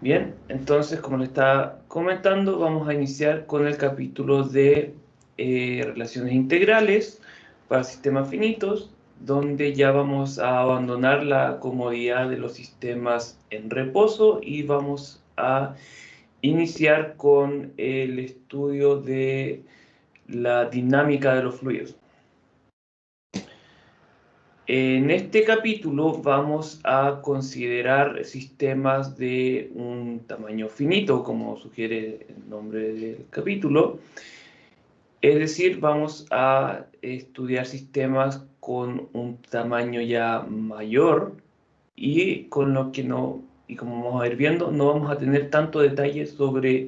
Bien, entonces, como les estaba comentando, vamos a iniciar con el capítulo de relaciones integrales para sistemas finitos, donde ya vamos a abandonar la comodidad de los sistemas en reposo y vamos a iniciar con el estudio de la dinámica de los fluidos. En este capítulo vamos a considerar sistemas de un tamaño finito, como sugiere el nombre del capítulo. Es decir, vamos a estudiar sistemas con un tamaño ya mayor y con lo que no, y como vamos a ir viendo, no vamos a tener tanto detalle sobre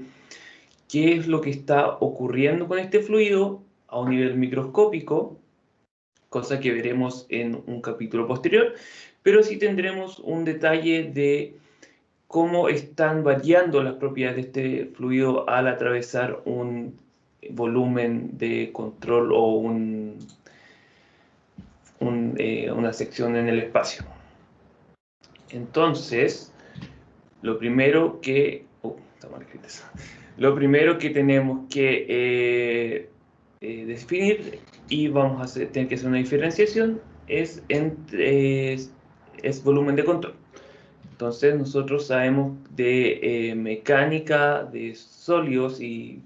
qué es lo que está ocurriendo con este fluido a un nivel microscópico, cosa que veremos en un capítulo posterior, pero sí tendremos un detalle de cómo están variando las propiedades de este fluido al atravesar un volumen de control o una sección en el espacio. Entonces, lo primero que... está mal escrito eso. Lo primero que tenemos que definir, y vamos a tener que hacer una diferenciación, es volumen de control. Entonces nosotros sabemos de mecánica de sólidos y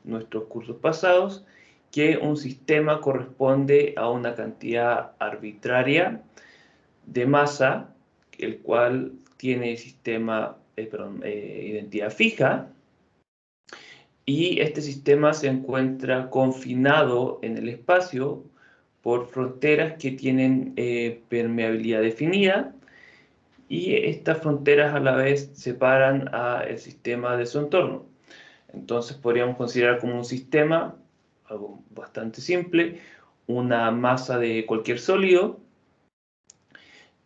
nuestros cursos pasados que un sistema corresponde a una cantidad arbitraria de masa, el cual tiene identidad fija, y este sistema se encuentra confinado en el espacio por fronteras que tienen permeabilidad definida, y estas fronteras a la vez separan al sistema de su entorno. Entonces podríamos considerar como un sistema, algo bastante simple, una masa de cualquier sólido,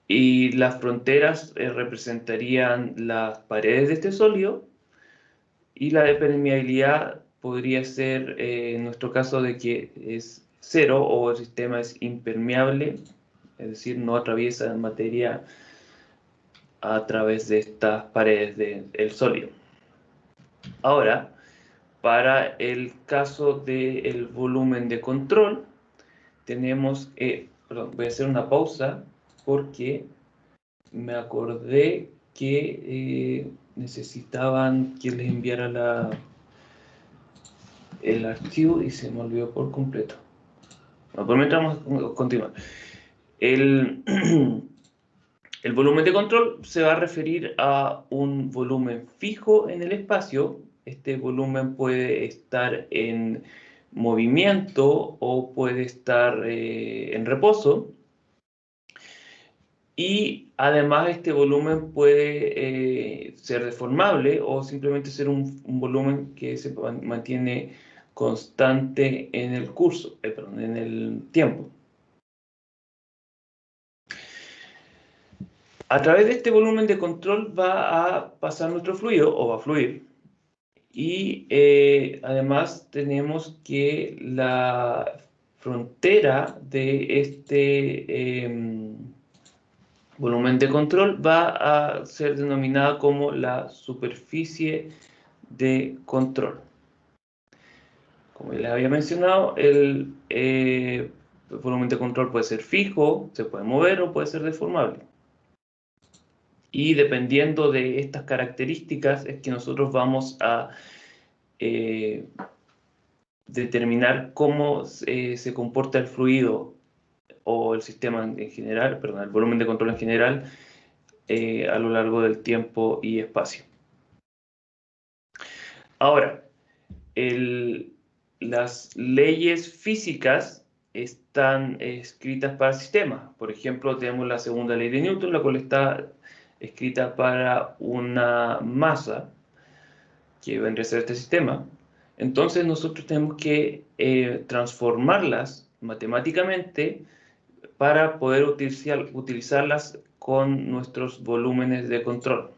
y las fronteras representarían las paredes de este sólido, y la de permeabilidad podría ser, en nuestro caso, de que es cero o el sistema es impermeable, es decir, no atraviesa materia a través de estas paredes del sólido. Ahora, para el caso del volumen de control, tenemos, perdón, voy a hacer una pausa porque me acordé que necesitaban que les enviara el archivo y se me olvidó por completo. Bueno, por mientras vamos a continuar. El volumen de control se va a referir a un volumen fijo en el espacio. Este volumen puede estar en movimiento o puede estar en reposo. Y además este volumen puede ser deformable o simplemente ser un volumen que se mantiene constante en el curso, perdón, en el tiempo. A través de este volumen de control va a pasar nuestro fluido o va a fluir. Y además tenemos que la frontera de este volumen de control va a ser denominada como la superficie de control. Como ya les había mencionado, el volumen de control puede ser fijo, se puede mover o puede ser deformable. Y dependiendo de estas características es que nosotros vamos a determinar cómo se comporta el fluido o el sistema en general, perdón, el volumen de control en general a lo largo del tiempo y espacio. Ahora, las leyes físicas están escritas para el sistema. Por ejemplo, tenemos la segunda ley de Newton, la cual está escrita para una masa que vendría a ser este sistema. Entonces nosotros tenemos que transformarlas matemáticamente para poder utilizarlas con nuestros volúmenes de control.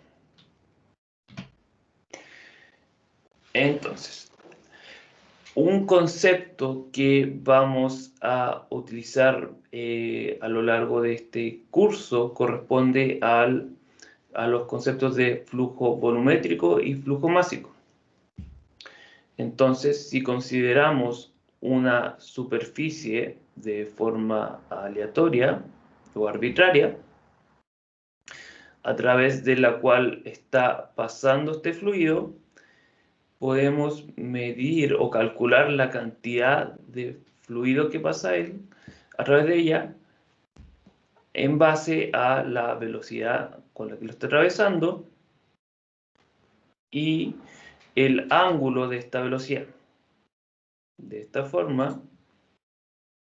Entonces, un concepto que vamos a utilizar a lo largo de este curso corresponde al a los conceptos de flujo volumétrico y flujo másico. Entonces, si consideramos una superficie de forma aleatoria o arbitraria, a través de la cual está pasando este fluido, podemos medir o calcular la cantidad de fluido que pasa a través de ella en base a la velocidad con la que lo está atravesando y el ángulo de esta velocidad. De esta forma,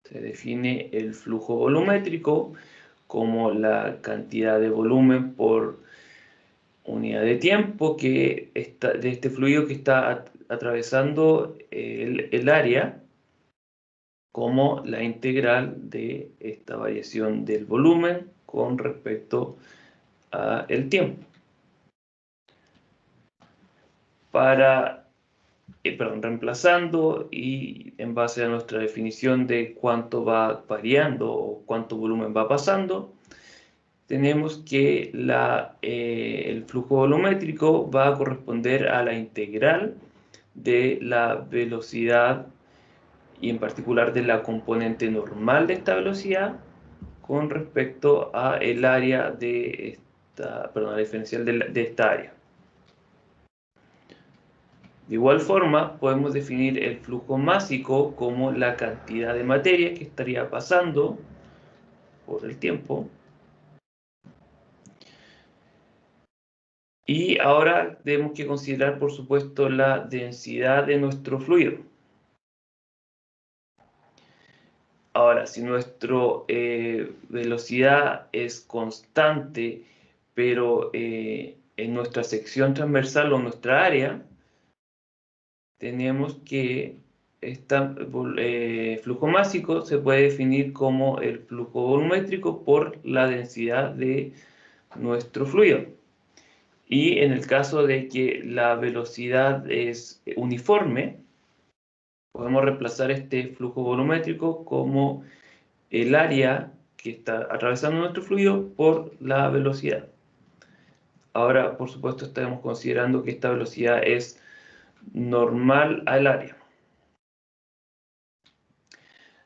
se define el flujo volumétrico como la cantidad de volumen por unidad de tiempo de este fluido que está atravesando el área, como la integral de esta variación del volumen con respecto al tiempo. Reemplazando y en base a nuestra definición de cuánto va variando o cuánto volumen va pasando, tenemos que el flujo volumétrico va a corresponder a la integral de la velocidad y en particular de la componente normal de esta velocidad con respecto a el área de la diferencial de esta área. De igual forma, podemos definir el flujo másico como la cantidad de materia que estaría pasando por el tiempo. Y ahora tenemos que considerar, por supuesto, la densidad de nuestro fluido. Ahora, si nuestra velocidad es constante, pero en nuestra sección transversal o nuestra área, tenemos que este flujo másico se puede definir como el flujo volumétrico por la densidad de nuestro fluido. Y en el caso de que la velocidad es uniforme, podemos reemplazar este flujo volumétrico como el área que está atravesando nuestro fluido por la velocidad. Ahora, por supuesto, estamos considerando que esta velocidad es normal al área.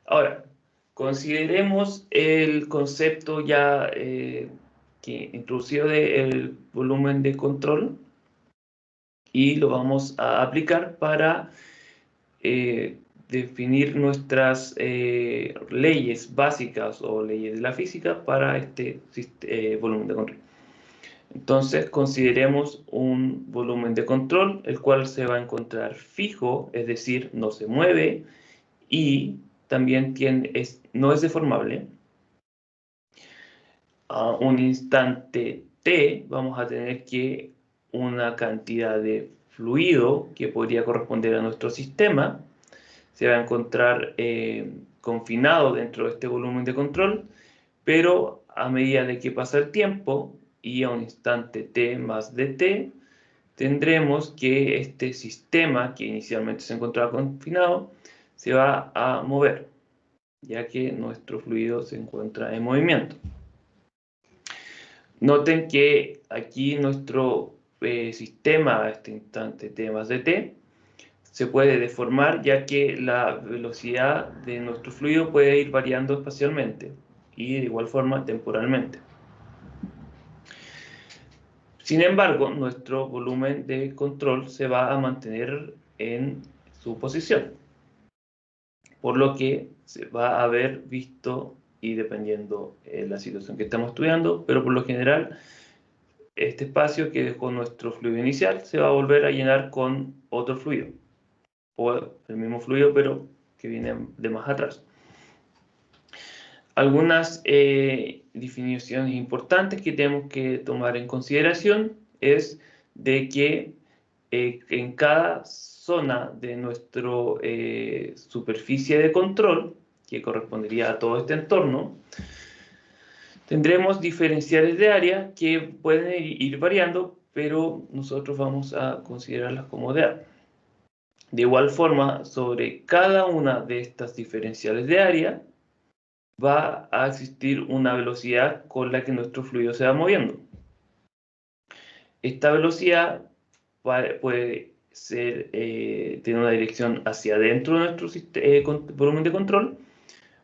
Ahora, consideremos el concepto ya que introducido del volumen de control y lo vamos a aplicar para definir nuestras leyes básicas o leyes de la física para este volumen de control. Entonces, consideremos un volumen de control, el cual se va a encontrar fijo, es decir, no se mueve, y también no es deformable. A un instante t vamos a tener que una cantidad de fluido que podría corresponder a nuestro sistema se va a encontrar confinado dentro de este volumen de control, pero a medida de que pasa el tiempo y a un instante t más dt, tendremos que este sistema que inicialmente se encontraba confinado se va a mover, ya que nuestro fluido se encuentra en movimiento. Noten que aquí nuestro sistema a este instante t más dt se puede deformar, ya que la velocidad de nuestro fluido puede ir variando espacialmente y de igual forma temporalmente. Sin embargo, nuestro volumen de control se va a mantener en su posición, por lo que se va a haber visto, y dependiendo de la situación que estamos estudiando, pero por lo general, este espacio que dejó nuestro fluido inicial se va a volver a llenar con otro fluido, o el mismo fluido, pero que viene de más atrás. Algunas definiciones importantes que tenemos que tomar en consideración es de que en cada zona de nuestra superficie de control, que correspondería a todo este entorno, tendremos diferenciales de área que pueden ir variando, pero nosotros vamos a considerarlas como de A. De igual forma, sobre cada una de estas diferenciales de área, va a existir una velocidad con la que nuestro fluido se va moviendo. Esta velocidad puede ser, tener una dirección hacia adentro de nuestro volumen de control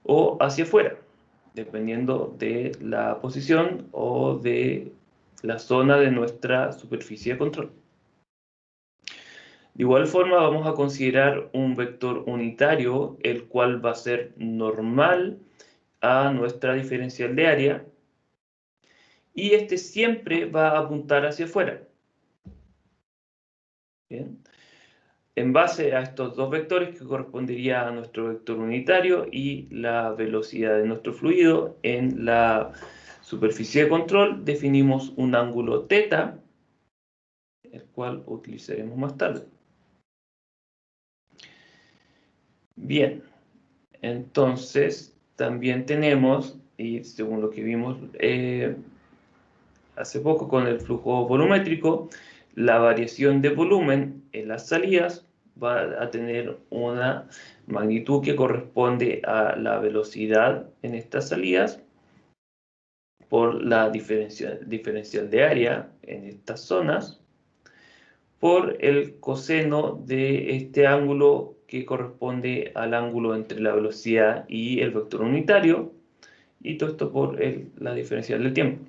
o hacia afuera, dependiendo de la posición o de la zona de nuestra superficie de control. De igual forma, vamos a considerar un vector unitario, el cual va a ser normal a nuestra diferencial de área, y este siempre va a apuntar hacia afuera. Bien. En base a estos dos vectores, que correspondería a nuestro vector unitario y la velocidad de nuestro fluido en la superficie de control, definimos un ángulo θ, el cual utilizaremos más tarde. Bien, entonces también tenemos, y según lo que vimos hace poco con el flujo volumétrico, la variación de volumen en las salidas va a tener una magnitud que corresponde a la velocidad en estas salidas por la diferencial de área en estas zonas, por el coseno de este ángulo que corresponde al ángulo entre la velocidad y el vector unitario, y todo esto por la diferencial del tiempo,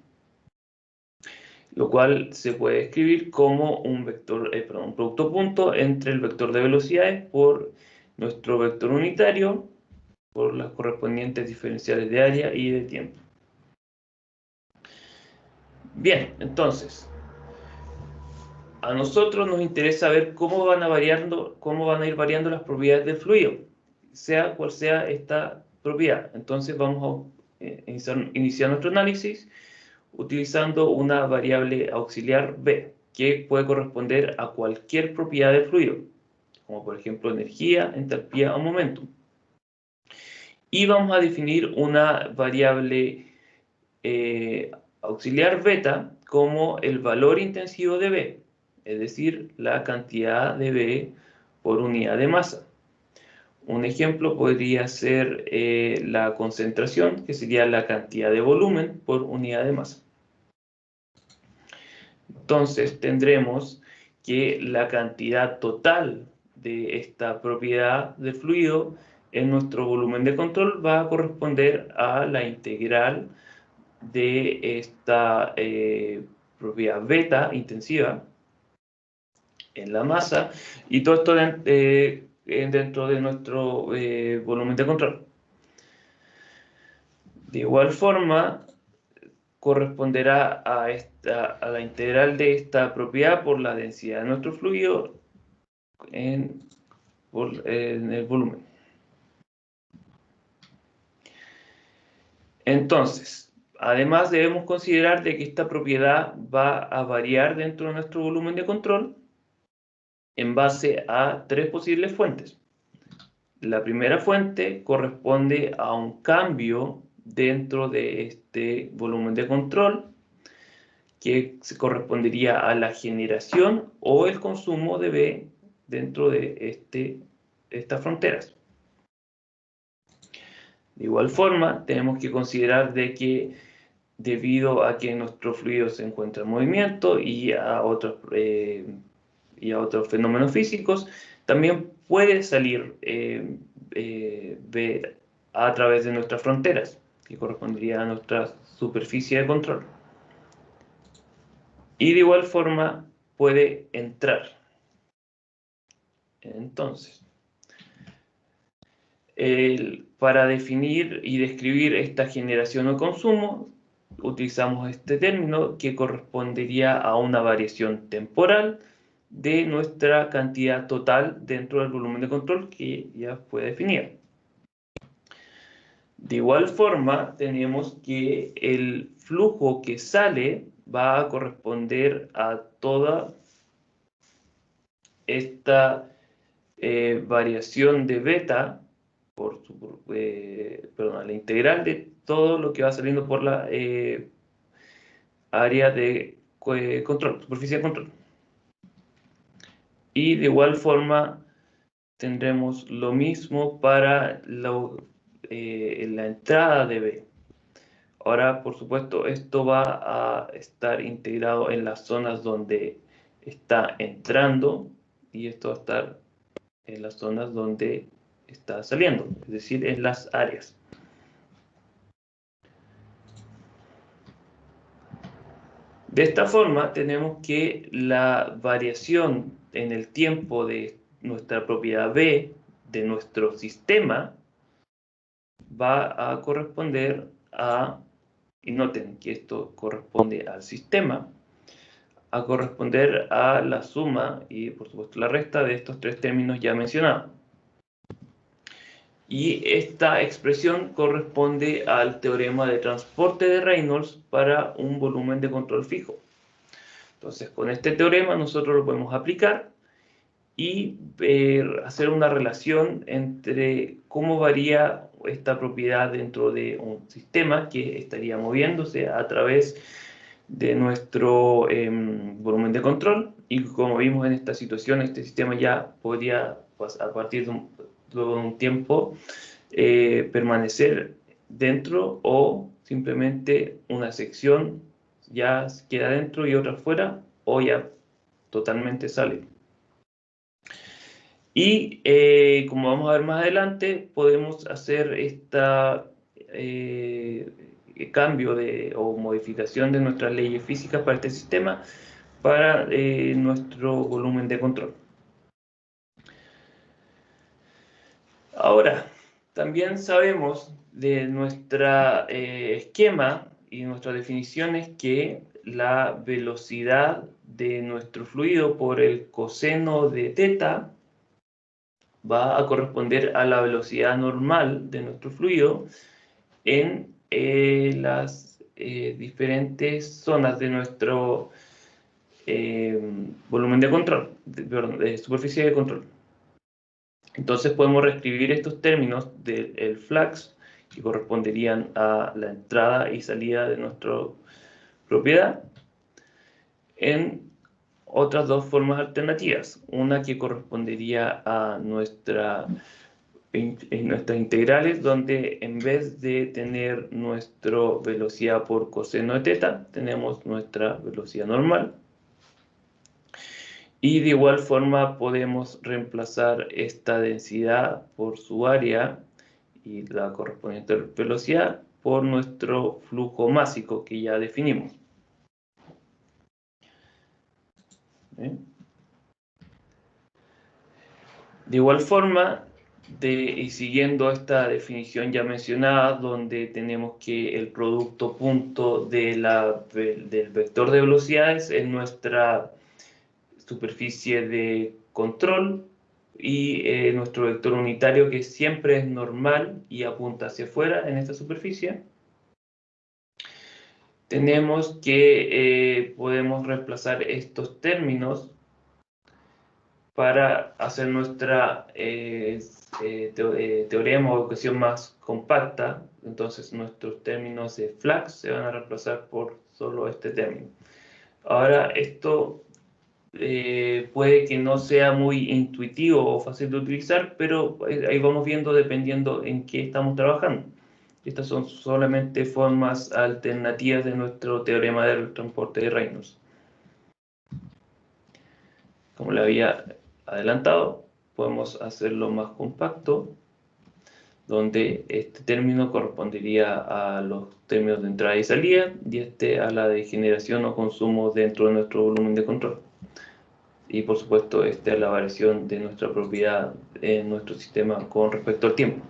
lo cual se puede escribir como un producto punto entre el vector de velocidades por nuestro vector unitario, por las correspondientes diferenciales de área y de tiempo. Bien, entonces, a nosotros nos interesa ver cómo van a ir variando las propiedades del fluido, sea cual sea esta propiedad. Entonces vamos a iniciar nuestro análisis utilizando una variable auxiliar B, que puede corresponder a cualquier propiedad del fluido, como por ejemplo energía, entalpía o momentum. Y vamos a definir una variable auxiliar beta como el valor intensivo de B, es decir, la cantidad de B por unidad de masa. Un ejemplo podría ser la concentración, que sería la cantidad de volumen por unidad de masa. Entonces tendremos que la cantidad total de esta propiedad del fluido en nuestro volumen de control va a corresponder a la integral de esta propiedad beta intensiva en la masa, y todo esto dentro de nuestro volumen de control. De igual forma, corresponderá a la integral de esta propiedad por la densidad de nuestro fluido en el volumen. Entonces, además debemos considerar de que esta propiedad va a variar dentro de nuestro volumen de control en base a tres posibles fuentes. La primera fuente corresponde a un cambio dentro de este volumen de control, que se correspondería a la generación o el consumo de B dentro de estas fronteras. De igual forma, tenemos que considerar de que debido a que nuestro fluido se encuentra en movimiento y a otros fenómenos físicos, también puede salir B a través de nuestras fronteras, que correspondería a nuestra superficie de control. Y de igual forma puede entrar. Entonces, para definir y describir esta generación o consumo, utilizamos este término que correspondería a una variación temporal de nuestra cantidad total dentro del volumen de control, que ya fue definida. De igual forma, tenemos que el flujo que sale va a corresponder a toda esta variación de beta, la integral de todo lo que va saliendo por la área de control, superficie de control. Y de igual forma tendremos lo mismo para la entrada de B. Ahora, por supuesto, esto va a estar integrado en las zonas donde está entrando y esto va a estar en las zonas donde está saliendo, es decir, en las áreas. De esta forma, tenemos que la variación en el tiempo de nuestra propiedad B, de nuestro sistema, va a corresponder a, y noten que esto corresponde al sistema, a corresponder a la suma y, por supuesto, la resta de estos tres términos ya mencionados. Y esta expresión corresponde al teorema de transporte de Reynolds para un volumen de control fijo. Entonces, con este teorema nosotros lo podemos aplicar y hacer una relación entre cómo varía esta propiedad dentro de un sistema que estaría moviéndose a través de nuestro volumen de control, y como vimos en esta situación, este sistema ya podría, pues, a partir de luego de un tiempo, permanecer dentro, o simplemente una sección ya queda dentro y otra fuera, o ya totalmente sale. Y como vamos a ver más adelante, podemos hacer esta cambio o modificación de nuestras leyes físicas para este sistema, para nuestro volumen de control. Ahora, también sabemos de nuestro esquema y nuestras definiciones que la velocidad de nuestro fluido por el coseno de teta va a corresponder a la velocidad normal de nuestro fluido en las diferentes zonas de nuestro volumen de control, perdón, de superficie de control. Entonces podemos reescribir estos términos del flux, que corresponderían a la entrada y salida de nuestra propiedad, en otras dos formas alternativas. Una que correspondería a nuestras integrales, donde en vez de tener nuestra velocidad por coseno de teta, tenemos nuestra velocidad normal. Y de igual forma podemos reemplazar esta densidad por su área y la correspondiente velocidad por nuestro flujo másico que ya definimos. ¿Bien? De igual forma, y siguiendo esta definición ya mencionada, donde tenemos que el producto punto del vector de velocidades es nuestra superficie de control, y nuestro vector unitario, que siempre es normal y apunta hacia afuera en esta superficie, tenemos que podemos reemplazar estos términos para hacer nuestra teorema o ecuación más compacta. Entonces nuestros términos de flux se van a reemplazar por solo este término. Ahora, esto puede que no sea muy intuitivo o fácil de utilizar, pero ahí vamos viendo dependiendo en qué estamos trabajando. Estas son solamente formas alternativas de nuestro teorema del transporte de Reynolds. Como le había adelantado, podemos hacerlo más compacto, donde este término correspondería a los términos de entrada y salida, y este a la de generación o consumo dentro de nuestro volumen de control. Y por supuesto, esta es la variación de nuestra propiedad en nuestro sistema con respecto al tiempo.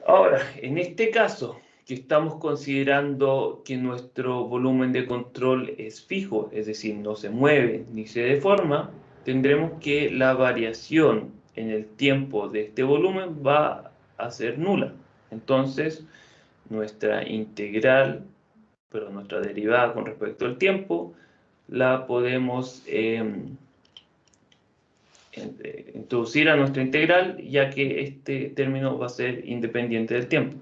Ahora, en este caso, que estamos considerando que nuestro volumen de control es fijo, es decir, no se mueve ni se deforma, tendremos que la variación en el tiempo de este volumen va a ser nula. Entonces, nuestra integral, pero nuestra derivada con respecto al tiempo, la podemos introducir a nuestra integral, ya que este término va a ser independiente del tiempo.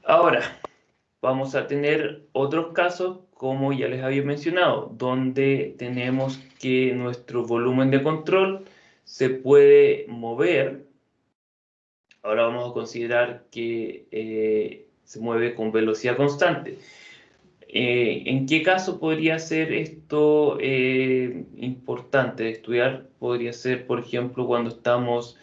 Ahora, vamos a tener otros casos como ya les había mencionado, donde tenemos que nuestro volumen de control se puede mover. Ahora vamos a considerar que se mueve con velocidad constante. ¿En qué caso podría ser esto importante de estudiar? Podría ser, por ejemplo, cuando estamos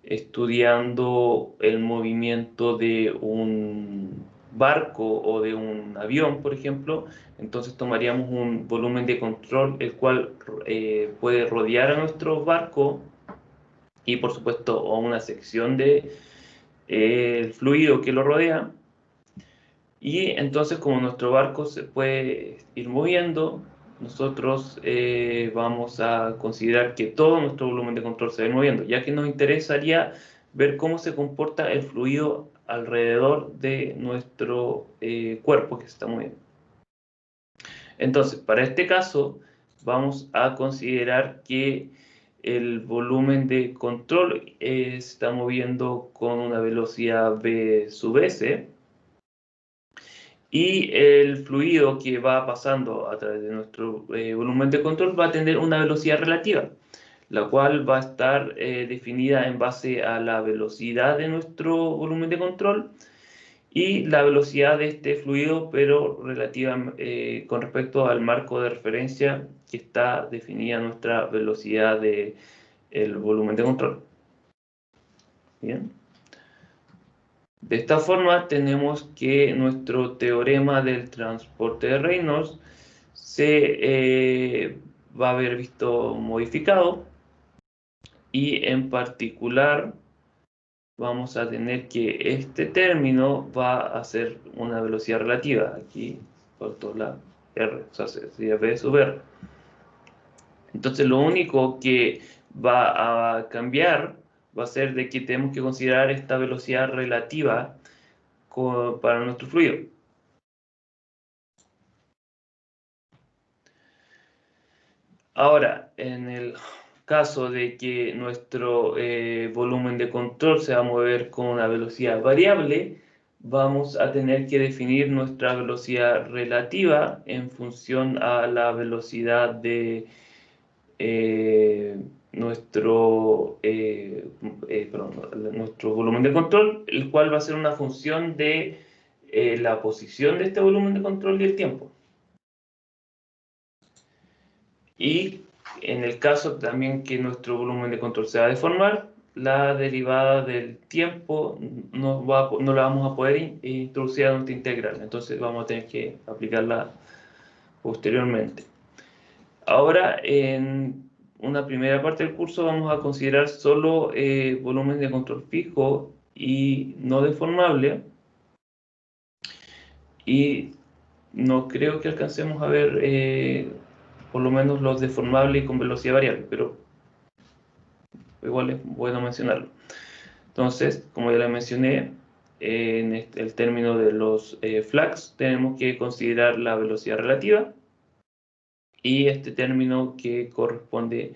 estudiando el movimiento de un barco o de un avión, por ejemplo. Entonces tomaríamos un volumen de control el cual puede rodear a nuestro barco y, por supuesto, a una sección de el fluido que lo rodea. Y entonces, como nuestro barco se puede ir moviendo, nosotros vamos a considerar que todo nuestro volumen de control se va moviendo, ya que nos interesaría ver cómo se comporta el fluido alrededor de nuestro cuerpo que se está moviendo. Entonces, para este caso, vamos a considerar que el volumen de control se está moviendo con una velocidad v sub s, y el fluido que va pasando a través de nuestro volumen de control va a tener una velocidad relativa, la cual va a estar definida en base a la velocidad de nuestro volumen de control y la velocidad de este fluido, pero relativa con respecto al marco de referencia que está definida nuestra velocidad del volumen de control. Bien. De esta forma tenemos que nuestro teorema del transporte de Reynolds se va a haber visto modificado, y en particular vamos a tener que este término va a ser una velocidad relativa. Aquí faltó la R, o sea, sería V sub R. Entonces lo único que va a cambiar va a ser de que tenemos que considerar esta velocidad relativa para nuestro fluido. Ahora, en el caso de que nuestro volumen de control se va a mover con una velocidad variable, vamos a tener que definir nuestra velocidad relativa en función a la velocidad de nuestro volumen de control, el cual va a ser una función de la posición de este volumen de control y el tiempo. Y en el caso también que nuestro volumen de control se va a deformar, la derivada del tiempo no la vamos a poder introducir a nuestra integral. Entonces vamos a tener que aplicarla posteriormente. Ahora, en una primera parte del curso vamos a considerar solo volumen de control fijo y no deformable. Y no creo que alcancemos a ver por lo menos los deformables y con velocidad variable, pero igual es bueno mencionarlo. Entonces, como ya les mencioné, en el término de los flags tenemos que considerar la velocidad relativa, y este término que corresponde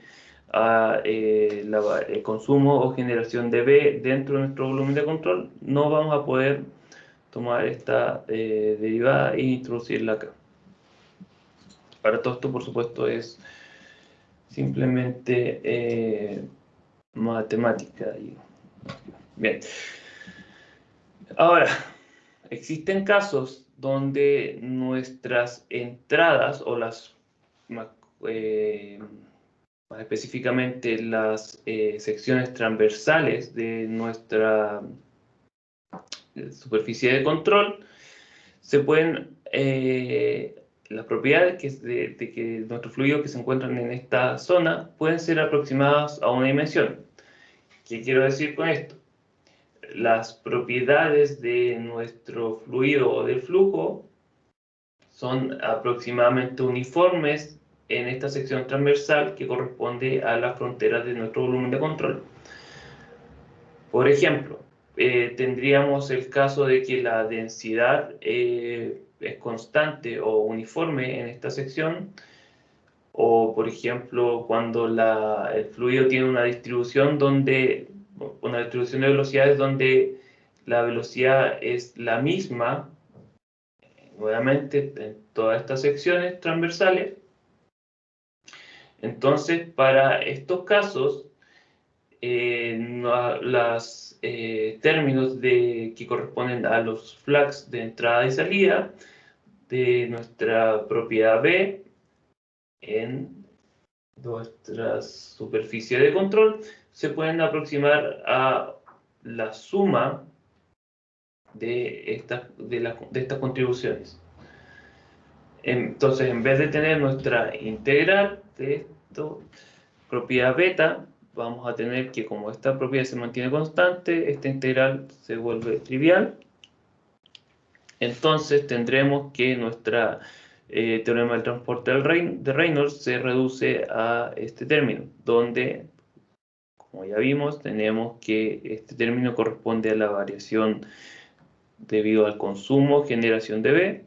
a el consumo o generación de B dentro de nuestro volumen de control, no vamos a poder tomar esta derivada e introducirla acá. Para todo esto, por supuesto, es simplemente matemática. Bien. Ahora, existen casos donde nuestras entradas o más específicamente las secciones transversales de nuestra superficie de control se pueden las propiedades de que nuestro fluido que se encuentran en esta zona pueden ser aproximadas a una dimensión. ¿Qué quiero decir con esto? Las propiedades de nuestro fluido o del flujo son aproximadamente uniformes en esta sección transversal que corresponde a las fronteras de nuestro volumen de control. Por ejemplo, tendríamos el caso de que la densidad es constante o uniforme en esta sección, o por ejemplo cuando el fluido tiene una distribución de velocidades donde la velocidad es la misma, nuevamente en todas estas secciones transversales. Entonces, para estos casos, los términos que corresponden a los flags de entrada y salida de nuestra propiedad B en nuestra superficie de control se pueden aproximar a la suma de estas contribuciones. Entonces, en vez de tener nuestra integral de esto, propiedad beta, vamos a tener que, como esta propiedad se mantiene constante, esta integral se vuelve trivial. Entonces tendremos que nuestra teorema del transporte de Reynolds se reduce a este término, donde, como ya vimos, tenemos que este término corresponde a la variación debido al consumo, generación de B,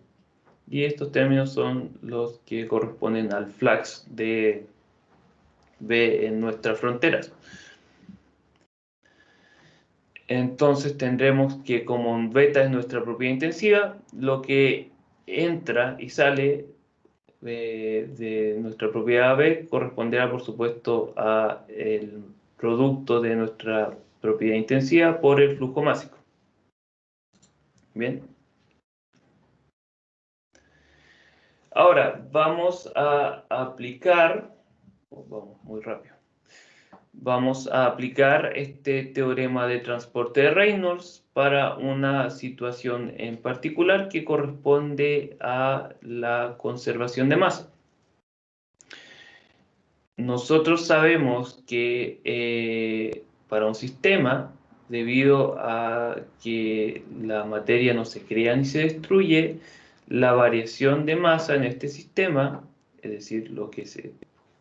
y estos términos son los que corresponden al flux de B en nuestras fronteras. Entonces tendremos que, como beta es nuestra propiedad intensiva, lo que entra y sale de nuestra propiedad B corresponderá, por supuesto, al producto de nuestra propiedad intensiva por el flujo másico. Bien. Ahora vamos a aplicar, vamos muy rápido. Vamos a aplicar este teorema de transporte de Reynolds para una situación en particular que corresponde a la conservación de masa. Nosotros sabemos que para un sistema, debido a que la materia no se crea ni se destruye, la variación de masa en este sistema, es decir, lo que se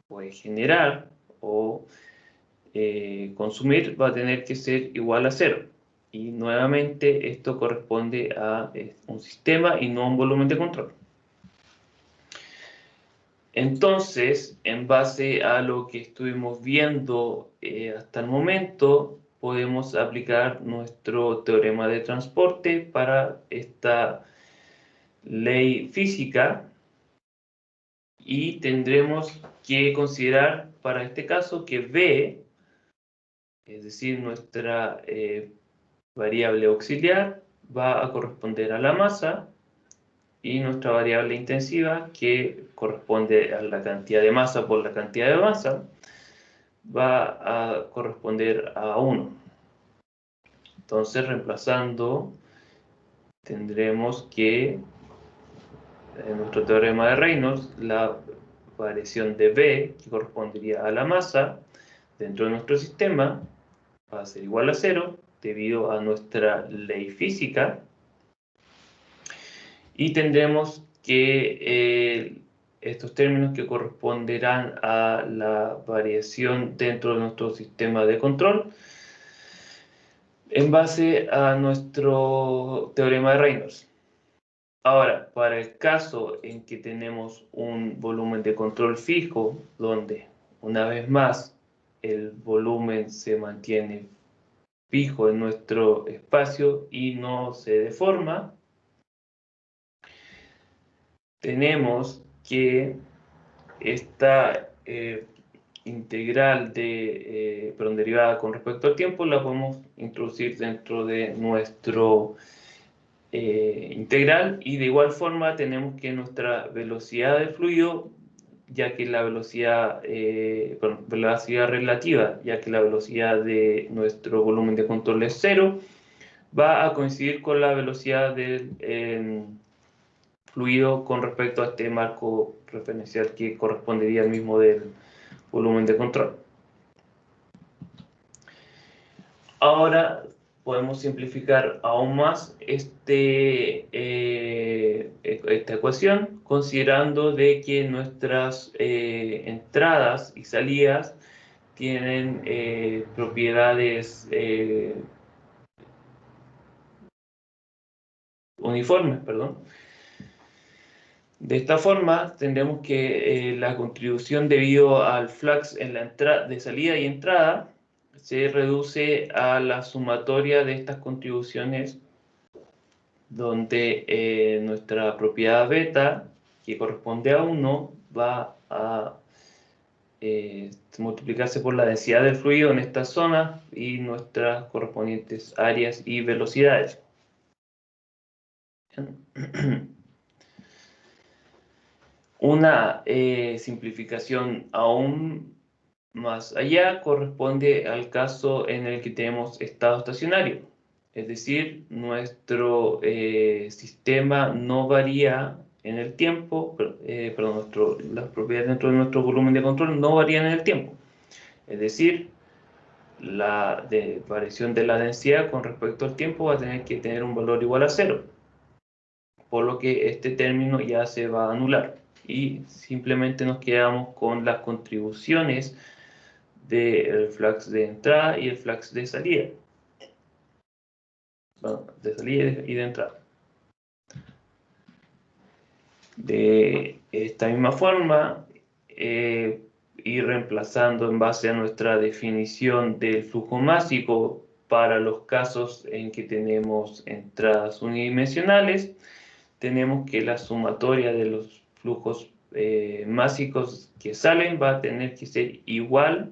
puede generar o consumir, va a tener que ser igual a cero. Y nuevamente esto corresponde a un sistema y no a un volumen de control. Entonces, en base a lo que estuvimos viendo hasta el momento, podemos aplicar nuestro teorema de transporte para esta ley física y tendremos que considerar para este caso que B, es decir, nuestra variable auxiliar, va a corresponder a la masa, y nuestra variable intensiva, que corresponde a la cantidad de masa por la cantidad de masa, va a corresponder a 1. Entonces, reemplazando, tendremos que, en nuestro teorema de Reynolds, la variación de B, que correspondería a la masa dentro de nuestro sistema, va a ser igual a 0 debido a nuestra ley física. Y tendremos que estos términos que corresponderán a la variación dentro de nuestro sistema de control en base a nuestro teorema de Reynolds. Ahora, para el caso en que tenemos un volumen de control fijo, donde una vez más el volumen se mantiene fijo en nuestro espacio y no se deforma, tenemos que esta integral derivada con respecto al tiempo la podemos introducir dentro de nuestro integral, y de igual forma tenemos que nuestra velocidad del fluido, ya que la velocidad relativa, ya que la velocidad de nuestro volumen de control es 0, va a coincidir con la velocidad del fluido con respecto a este marco referencial que correspondería al mismo del volumen de control. Ahora podemos simplificar aún más esta ecuación, considerando de que nuestras entradas y salidas tienen propiedades uniformes, perdón. De esta forma, tendremos que la contribución debido al flux en la de salida y entrada se reduce a la sumatoria de estas contribuciones donde nuestra propiedad beta, que corresponde a 1, va a multiplicarse por la densidad del fluido en esta zona y nuestras correspondientes áreas y velocidades. Una simplificación aún más allá corresponde al caso en el que tenemos estado estacionario. Es decir, nuestro sistema no varía en el tiempo, perdón, las propiedades dentro de nuestro volumen de control no varían en el tiempo. Es decir, la variación de la densidad con respecto al tiempo va a tener que tener un valor igual a 0. Por lo que este término ya se va a anular. Y simplemente nos quedamos con las contribuciones del flux de entrada y el flux de salida. Bueno, de salida y de entrada. De esta misma forma, ir reemplazando en base a nuestra definición del flujo másico para los casos en que tenemos entradas unidimensionales, tenemos que la sumatoria de los flujos másicos que salen va a tener que ser igual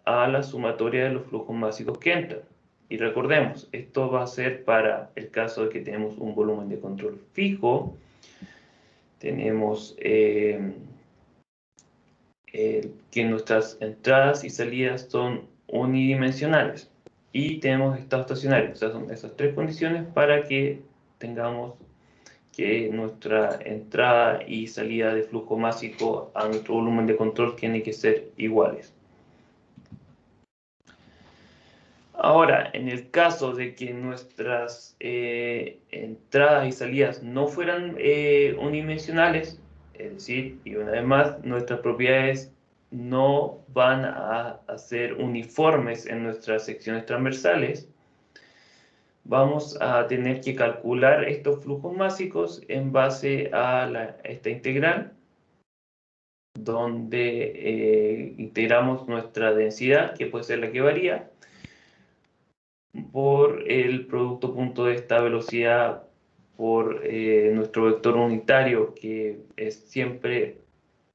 a la sumatoria de los flujos másicos que entran. Y recordemos, esto va a ser para el caso de que tenemos un volumen de control fijo, tenemos que nuestras entradas y salidas son unidimensionales y tenemos estado estacionario. O sea, son esas tres condiciones para que tengamos que nuestra entrada y salida de flujo másico a nuestro volumen de control tienen que ser iguales. Ahora, en el caso de que nuestras entradas y salidas no fueran unidimensionales, es decir, y una vez más, nuestras propiedades no van a ser uniformes en nuestras secciones transversales, vamos a tener que calcular estos flujos másicos en base a esta integral, donde integramos nuestra densidad, que puede ser la que varía, por el producto punto de esta velocidad por nuestro vector unitario, que es siempre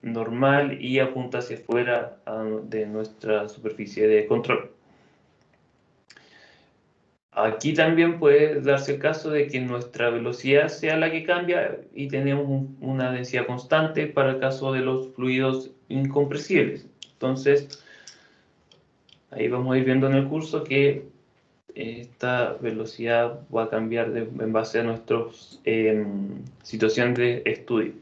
normal y apunta hacia afuera de nuestra superficie de control. Aquí también puede darse el caso de que nuestra velocidad sea la que cambia y tenemos una densidad constante para el caso de los fluidos incompresibles. Entonces, ahí vamos a ir viendo en el curso que esta velocidad va a cambiar en base a nuestras situaciones de estudio.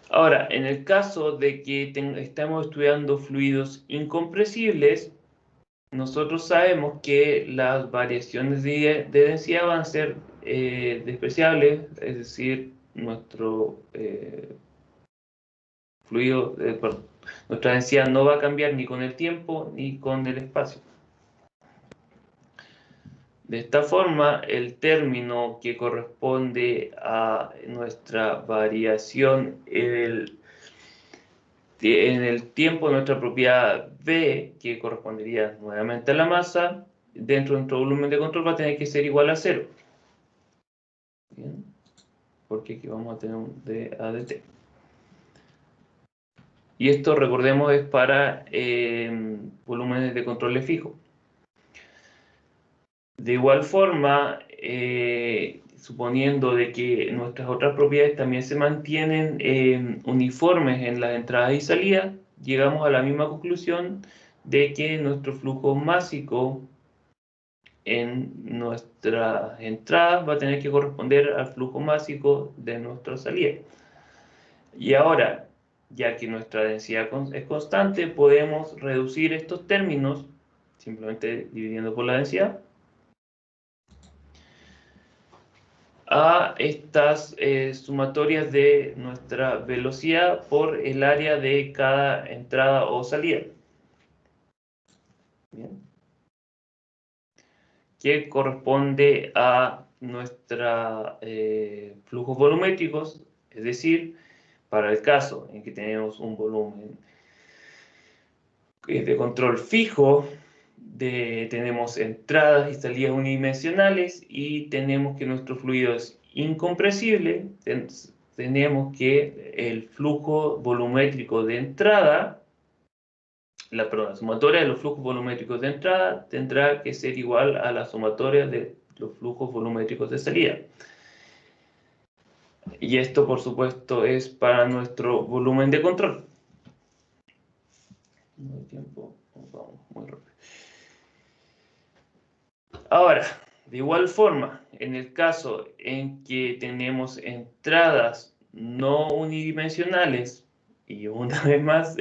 Ahora, en el caso de que estemos estudiando fluidos incompresibles, nosotros sabemos que las variaciones de densidad van a ser despreciables, es decir, nuestro fluido, nuestra densidad no va a cambiar ni con el tiempo ni con el espacio. De esta forma, el término que corresponde a nuestra variación en el tiempo de nuestra propiedad B, que correspondería nuevamente a la masa, dentro de nuestro volumen de control va a tener que ser igual a 0. ¿Bien? Porque aquí vamos a tener un dA dt. Y esto, recordemos, es para volúmenes de control fijo. De igual forma, suponiendo de que nuestras otras propiedades también se mantienen uniformes en las entradas y salidas, llegamos a la misma conclusión de que nuestro flujo másico en nuestras entradas va a tener que corresponder al flujo másico de nuestra salida. Y ahora, ya que nuestra densidad es constante, podemos reducir estos términos simplemente dividiendo por la densidad a estas sumatorias de nuestra velocidad por el área de cada entrada o salida. Bien. Que corresponde a nuestros flujos volumétricos, es decir, para el caso en que tenemos un volumen de control fijo, tenemos entradas y salidas unidimensionales y tenemos que nuestro fluido es incompresible. Tenemos que el flujo volumétrico de entrada, la sumatoria de los flujos volumétricos de entrada tendrá que ser igual a la sumatoria de los flujos volumétricos de salida. Y esto, por supuesto, es para nuestro volumen de control. No hay tiempo, vamos muy rápido. Ahora, de igual forma, en el caso en que tenemos entradas no unidimensionales, y una vez más,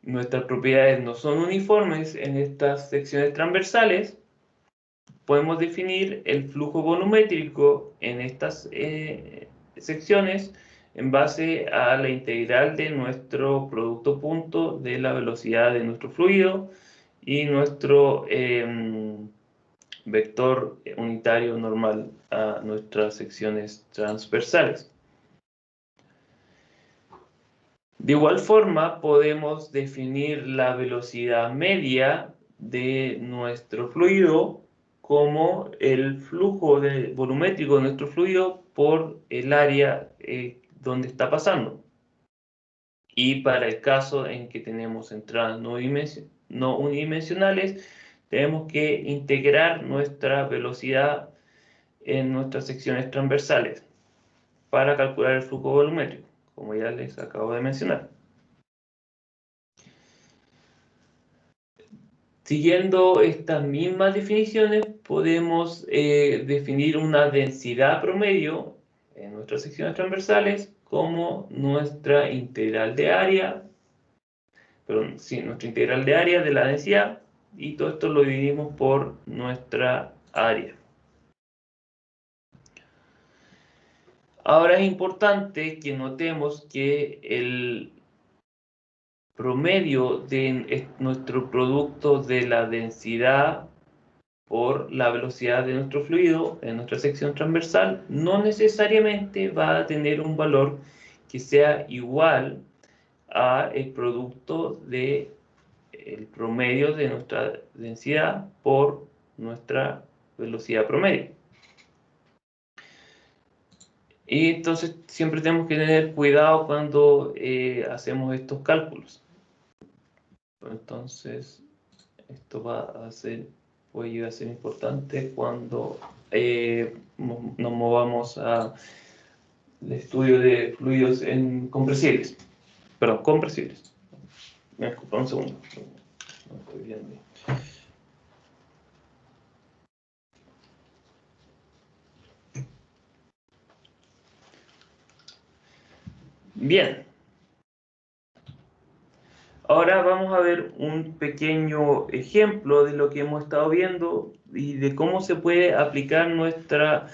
nuestras propiedades no son uniformes en estas secciones transversales, podemos definir el flujo volumétrico en estas secciones en base a la integral de nuestro producto punto de la velocidad de nuestro fluido y nuestro vector unitario normal a nuestras secciones transversales. De igual forma, podemos definir la velocidad media de nuestro fluido como el flujo volumétrico de nuestro fluido por el área donde está pasando. Y para el caso en que tenemos entradas no unidimensionales, tenemos que integrar nuestra velocidad en nuestras secciones transversales para calcular el flujo volumétrico, como ya les acabo de mencionar. Siguiendo estas mismas definiciones, podemos definir una densidad promedio en nuestras secciones transversales como nuestra integral de área, nuestra integral de área de la densidad, y todo esto lo dividimos por nuestra área. Ahora es importante que notemos que el promedio de nuestro producto de la densidad por la velocidad de nuestro fluido en nuestra sección transversal no necesariamente va a tener un valor que sea igual a el producto de el promedio de nuestra densidad por nuestra velocidad promedio. Y entonces siempre tenemos que tener cuidado cuando hacemos estos cálculos. Entonces, esto puede llegar a ser importante cuando nos movamos al estudio de fluidos compresibles. Perdón, compresibles. Me disculpa un segundo. No estoy viendo. Bien. Ahora vamos a ver un pequeño ejemplo de lo que hemos estado viendo y de cómo se puede aplicar nuestra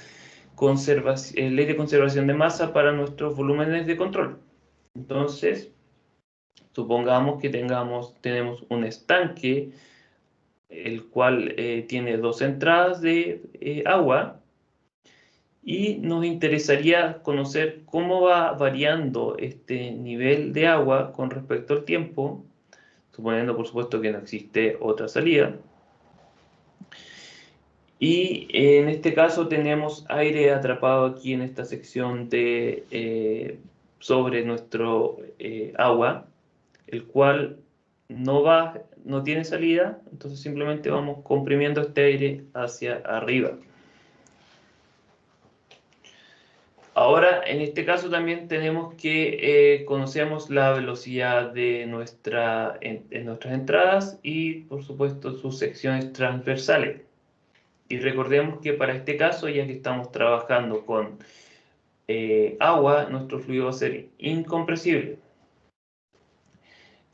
ley de conservación de masa para nuestros volúmenes de control. Entonces, supongamos que tenemos un estanque, el cual tiene dos entradas de agua, y nos interesaría conocer cómo va variando este nivel de agua con respecto al tiempo, suponiendo por supuesto que no existe otra salida. Y en este caso tenemos aire atrapado aquí en esta sección sobre nuestro agua, el cual no tiene salida, entonces simplemente vamos comprimiendo este aire hacia arriba. Ahora, en este caso también tenemos que conocemos la velocidad de nuestras entradas y, por supuesto, sus secciones transversales. Y recordemos que para este caso, ya que estamos trabajando con agua, nuestro fluido va a ser incompresible.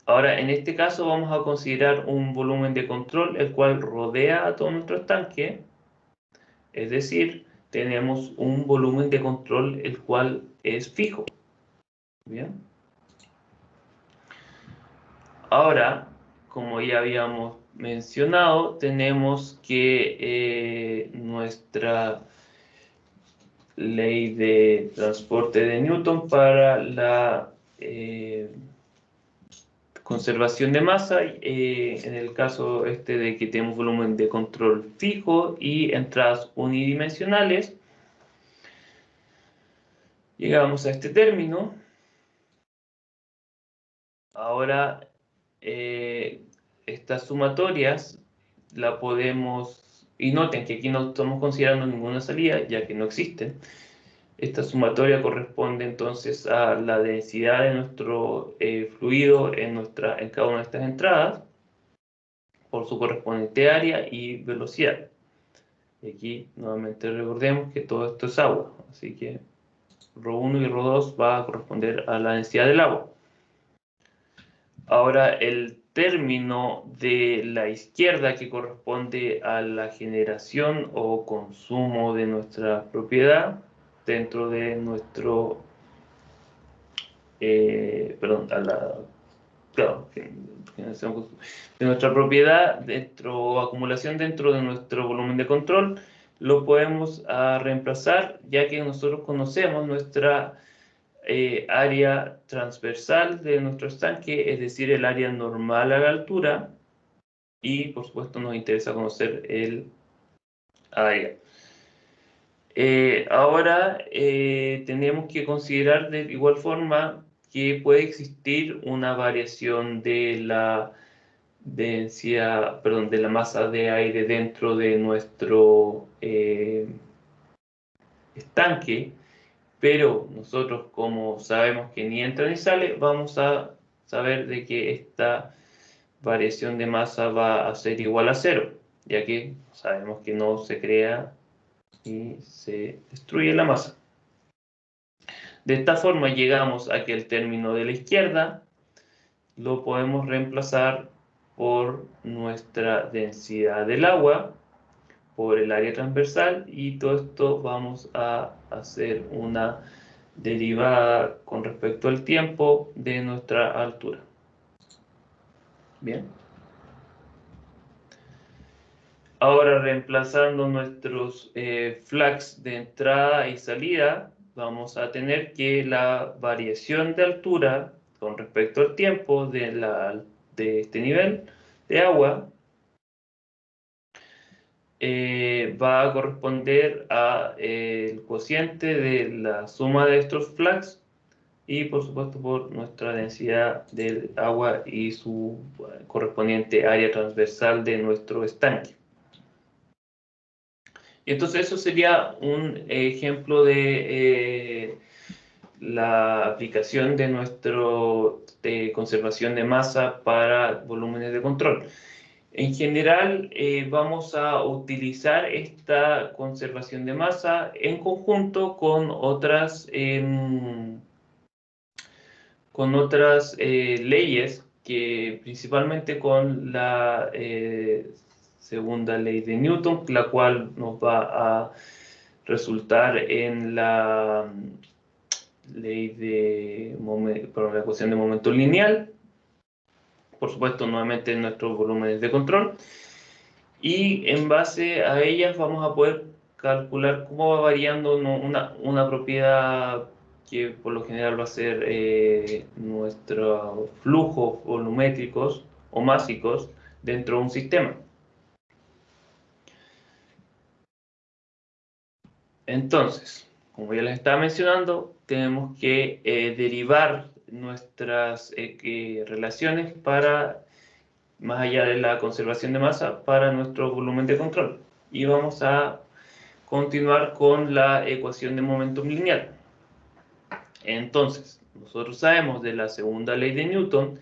Ahora, en este caso vamos a considerar un volumen de control, el cual rodea a todo nuestro estanque, es decir, tenemos un volumen de control el cual es fijo. Bien. Ahora, como ya habíamos mencionado, tenemos que nuestra ley de transporte de Newton para conservación de masa, en el caso de que tenemos volumen de control fijo y entradas unidimensionales. Llegamos a este término. Ahora, estas sumatorias la podemos, y noten que aquí no estamos considerando ninguna salida, ya que no existen. Esta sumatoria corresponde entonces a la densidad de nuestro fluido en cada una de estas entradas, por su correspondiente área y velocidad. Y aquí nuevamente recordemos que todo esto es agua, así que ρ1 y ρ2 va a corresponder a la densidad del agua. Ahora el término de la izquierda, que corresponde a la generación o consumo de nuestra propiedad dentro de nuestro, generación de nuestra propiedad, acumulación dentro de nuestro volumen de control, lo podemos reemplazar, ya que nosotros conocemos nuestra área transversal de nuestro estanque, es decir, el área normal a la altura, y por supuesto nos interesa conocer el área. Ahora tenemos que considerar de igual forma que puede existir una variación de la densidad, perdón, de la masa de aire dentro de nuestro estanque, pero nosotros, como sabemos que ni entra ni sale, vamos a saber de que esta variación de masa va a ser igual a 0, ya que sabemos que no se crea y se destruye la masa. De esta forma llegamos a que el término de la izquierda lo podemos reemplazar por nuestra densidad del agua, por el área transversal, y todo esto vamos a hacer una derivada con respecto al tiempo de nuestra altura. Bien. Ahora, reemplazando nuestros flags de entrada y salida, vamos a tener que la variación de altura con respecto al tiempo de este nivel de agua va a corresponder al cociente de la suma de estos flags y, por supuesto, por nuestra densidad del agua y su correspondiente área transversal de nuestro estanque. Y entonces eso sería un ejemplo de la aplicación de nuestro conservación de masa para volúmenes de control. En general, vamos a utilizar esta conservación de masa en conjunto con otras leyes, que principalmente con la segunda ley de Newton, la cual nos va a resultar en la ley de la ecuación de momento lineal, por supuesto nuevamente en nuestros volúmenes de control, y en base a ellas vamos a poder calcular cómo va variando una propiedad que por lo general va a ser nuestros flujos volumétricos o másicos dentro de un sistema. Entonces, como ya les estaba mencionando, tenemos que derivar nuestras relaciones para, más allá de la conservación de masa, para nuestro volumen de control. Y vamos a continuar con la ecuación de momentum lineal. Entonces, nosotros sabemos de la segunda ley de Newton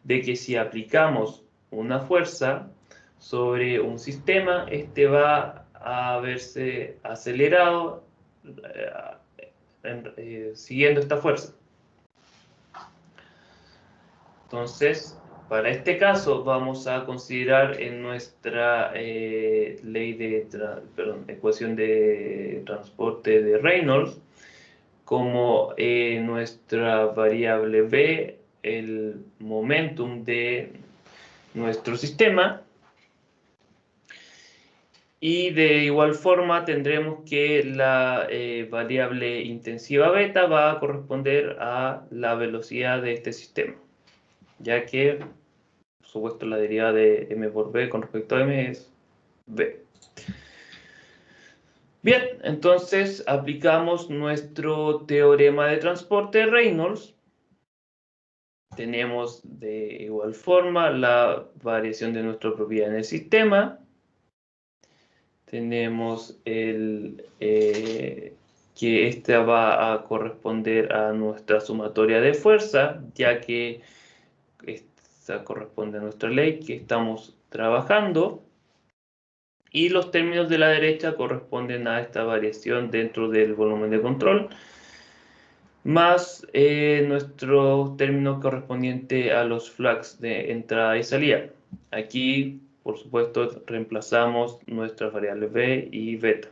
de que si aplicamos una fuerza sobre un sistema, este va a verse acelerado siguiendo esta fuerza. Entonces, para este caso vamos a considerar en nuestra ecuación de transporte de Reynolds como nuestra variable b, el momentum de nuestro sistema, y de igual forma tendremos que la variable intensiva beta va a corresponder a la velocidad de este sistema. ya que, por supuesto, la derivada de m por b con respecto a m es b. Bien, entonces aplicamos nuestro teorema de transporte de Reynolds. Tenemos de igual forma la variación de nuestra propiedad en el sistema. Tenemos que esta va a corresponder a nuestra sumatoria de fuerza, ya que esta corresponde a nuestra ley que estamos trabajando. Y los términos de la derecha corresponden a esta variación dentro del volumen de control, más nuestro término correspondiente a los flux de entrada y salida. Aquí, por supuesto, reemplazamos nuestras variables b y beta.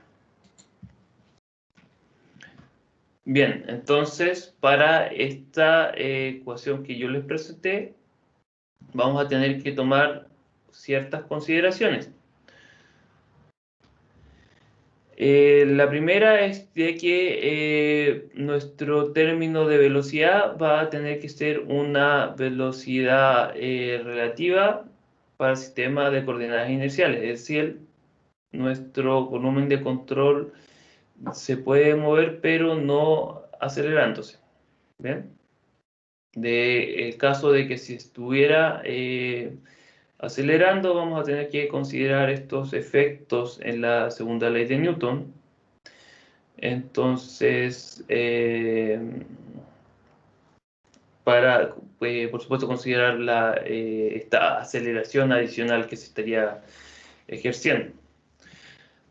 Bien, entonces, para esta ecuación que yo les presenté, vamos a tener que tomar ciertas consideraciones. La primera es de que nuestro término de velocidad va a tener que ser una velocidad relativa para el sistema de coordenadas inerciales. Es decir, nuestro volumen de control se puede mover, pero no acelerándose. ¿Bien? El caso de que si estuviera acelerando, vamos a tener que considerar estos efectos en la segunda ley de Newton. Entonces, para, por supuesto, considerar esta aceleración adicional que se estaría ejerciendo.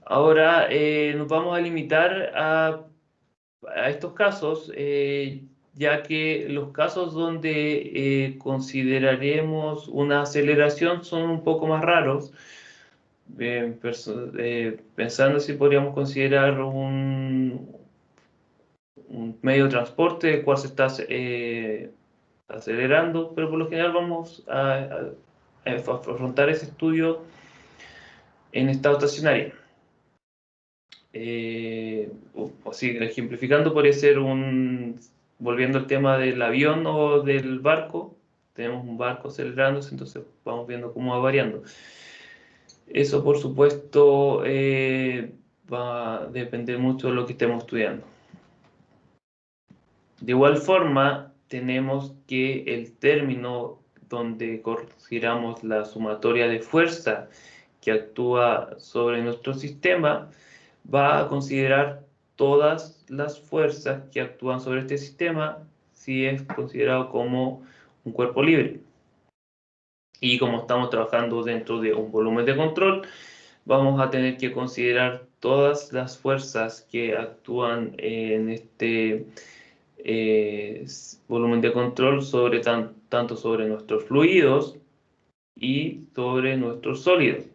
Ahora, nos vamos a limitar a estos casos, ya que los casos donde consideraremos una aceleración son un poco más raros. Pensando si podríamos considerar un medio de transporte el cual se está acelerando, pero por lo general vamos a afrontar ese estudio en estado estacionario. Así, ejemplificando, podría ser volviendo al tema del avión o del barco, tenemos un barco acelerándose, entonces vamos viendo cómo va variando. Eso, por supuesto, va a depender mucho de lo que estemos estudiando. De igual forma, tenemos que el término donde consideramos la sumatoria de fuerza que actúa sobre nuestro sistema va a considerar todas las fuerzas que actúan sobre este sistema si es considerado como un cuerpo libre. Y como estamos trabajando dentro de un volumen de control, vamos a tener que considerar todas las fuerzas que actúan en este volumen de control sobre tanto sobre nuestros fluidos y sobre nuestros sólidos.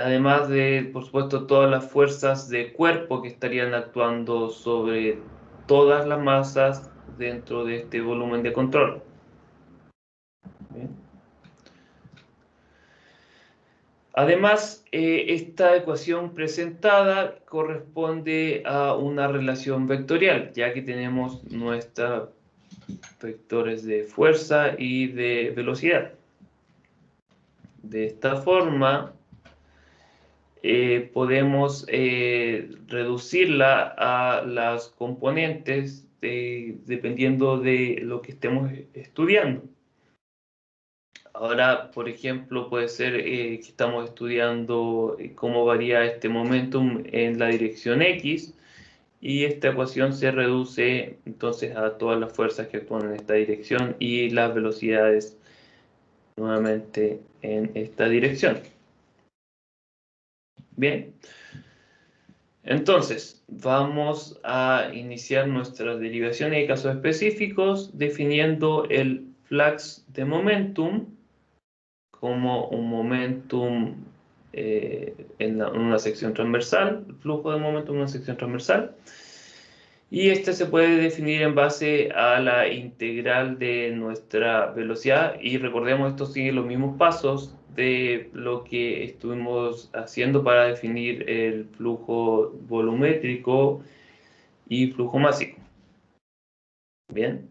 Además de, por supuesto, todas las fuerzas de cuerpo que estarían actuando sobre todas las masas dentro de este volumen de control. ¿Bien? Además, esta ecuación presentada corresponde a una relación vectorial, ya que tenemos nuestros vectores de fuerza y de velocidad. De esta forma, podemos reducirla a las componentes dependiendo de lo que estemos estudiando. Ahora, por ejemplo, puede ser que estamos estudiando cómo varía este momentum en la dirección X y esta ecuación se reduce entonces a todas las fuerzas que actúan en esta dirección y las velocidades nuevamente en esta dirección. Bien, entonces vamos a iniciar nuestras derivaciones de casos específicos definiendo el flux de momentum como un momentum en una sección transversal, el flujo de momentum en una sección transversal. Y este se puede definir en base a la integral de nuestra velocidad. Y recordemos, esto sigue los mismos pasos de lo que estuvimos haciendo para definir el flujo volumétrico y flujo másico. Bien.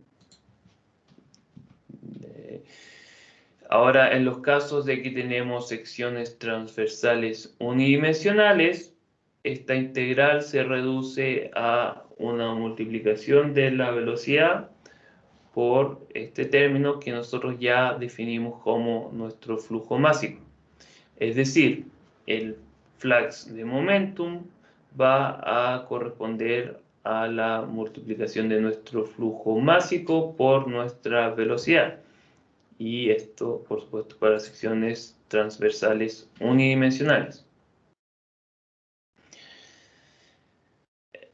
Ahora, en los casos de que tenemos secciones transversales unidimensionales, esta integral se reduce a una multiplicación de la velocidad por este término que nosotros ya definimos como nuestro flujo másico. Es decir, el flux de momentum va a corresponder a la multiplicación de nuestro flujo másico por nuestra velocidad. Y esto, por supuesto, para secciones transversales unidimensionales.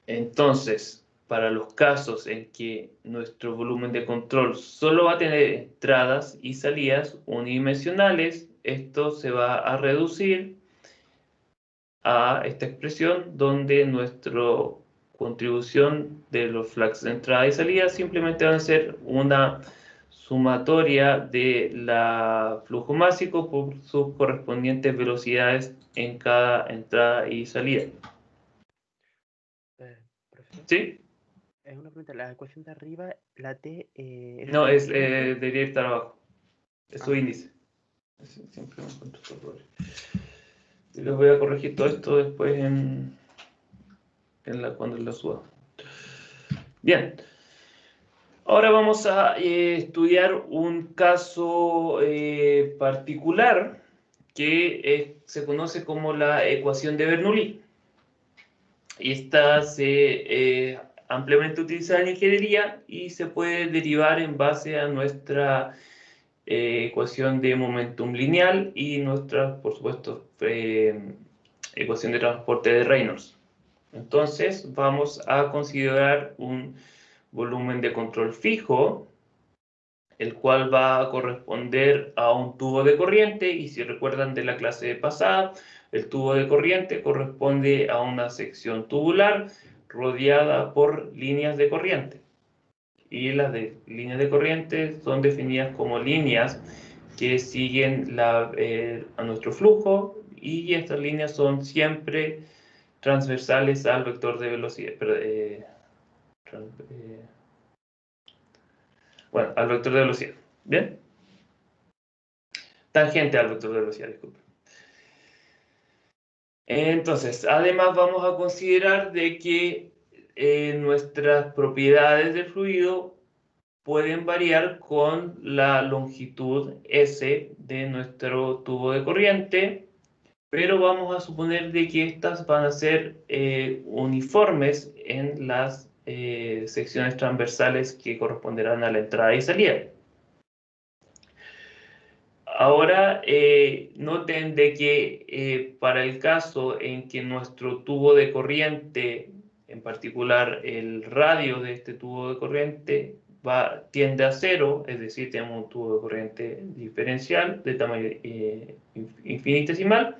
Entonces, para los casos en que nuestro volumen de control solo va a tener entradas y salidas unidimensionales, esto se va a reducir a esta expresión donde nuestra contribución de los flux de entrada y salida simplemente van a ser una sumatoria de la flujo másico por sus correspondientes velocidades en cada entrada y salida. Profesor, ¿Sí? es una pregunta. La ecuación de arriba, la T... No, debería estar abajo. Es su índice. Siempre me encuentro estos errores. Y les voy a corregir todo esto después cuando la suba. Bien. Ahora vamos a estudiar un caso particular que se conoce como la ecuación de Bernoulli. Y esta se ampliamente utilizada en ingeniería y se puede derivar en base a nuestra ecuación de momentum lineal y nuestra, por supuesto, ecuación de transporte de Reynolds. Entonces vamos a considerar un volumen de control fijo, el cual va a corresponder a un tubo de corriente, y si recuerdan de la clase pasada, el tubo de corriente corresponde a una sección tubular rodeada por líneas de corriente. Y las líneas de corriente son definidas como líneas que siguen a nuestro flujo, y estas líneas son siempre transversales al vector de velocidad. Bueno, al vector de velocidad. ¿Bien? Tangente al vector de velocidad, disculpe. Entonces, además vamos a considerar de que nuestras propiedades del fluido pueden variar con la longitud S de nuestro tubo de corriente, pero vamos a suponer de que estas van a ser uniformes en las secciones transversales que corresponderán a la entrada y salida. Ahora, noten de que para el caso en que nuestro tubo de corriente, en particular el radio de este tubo de corriente, tiende a cero, es decir, tenemos un tubo de corriente diferencial de tamaño infinitesimal,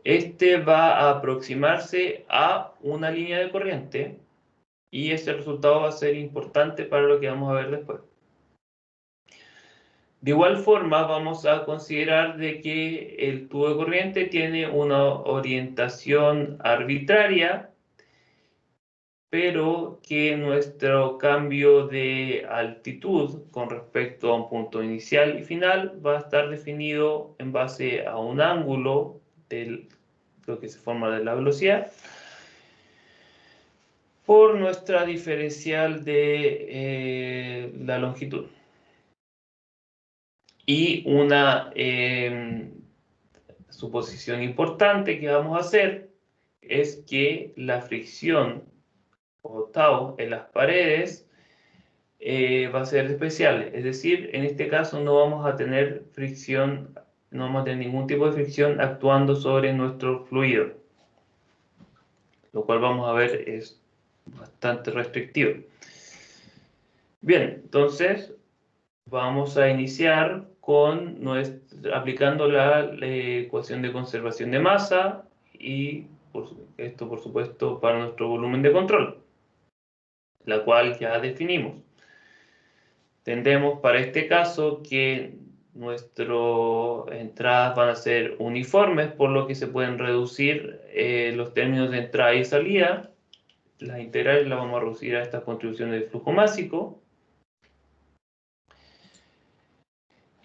este va a aproximarse a una línea de corriente, y este resultado va a ser importante para lo que vamos a ver después. De igual forma, vamos a considerar de que el tubo de corriente tiene una orientación arbitraria, pero que nuestro cambio de altitud con respecto a un punto inicial y final va a estar definido en base a un ángulo de lo que se forma de la velocidad por nuestra diferencial de la longitud. Y una suposición importante que vamos a hacer es que la fricción o tau en las paredes va a ser especial. Es decir, en este caso no vamos a tener fricción, no vamos a tener ningún tipo de fricción actuando sobre nuestro fluido, lo cual vamos a ver es bastante restrictivo. Bien, entonces vamos a iniciar aplicando la ecuación de conservación de masa, y esto por supuesto para nuestro volumen de control, la cual ya definimos. Tendremos para este caso que nuestras entradas van a ser uniformes, por lo que se pueden reducir los términos de entrada y salida, las integrales las vamos a reducir a estas contribuciones de flujo másico.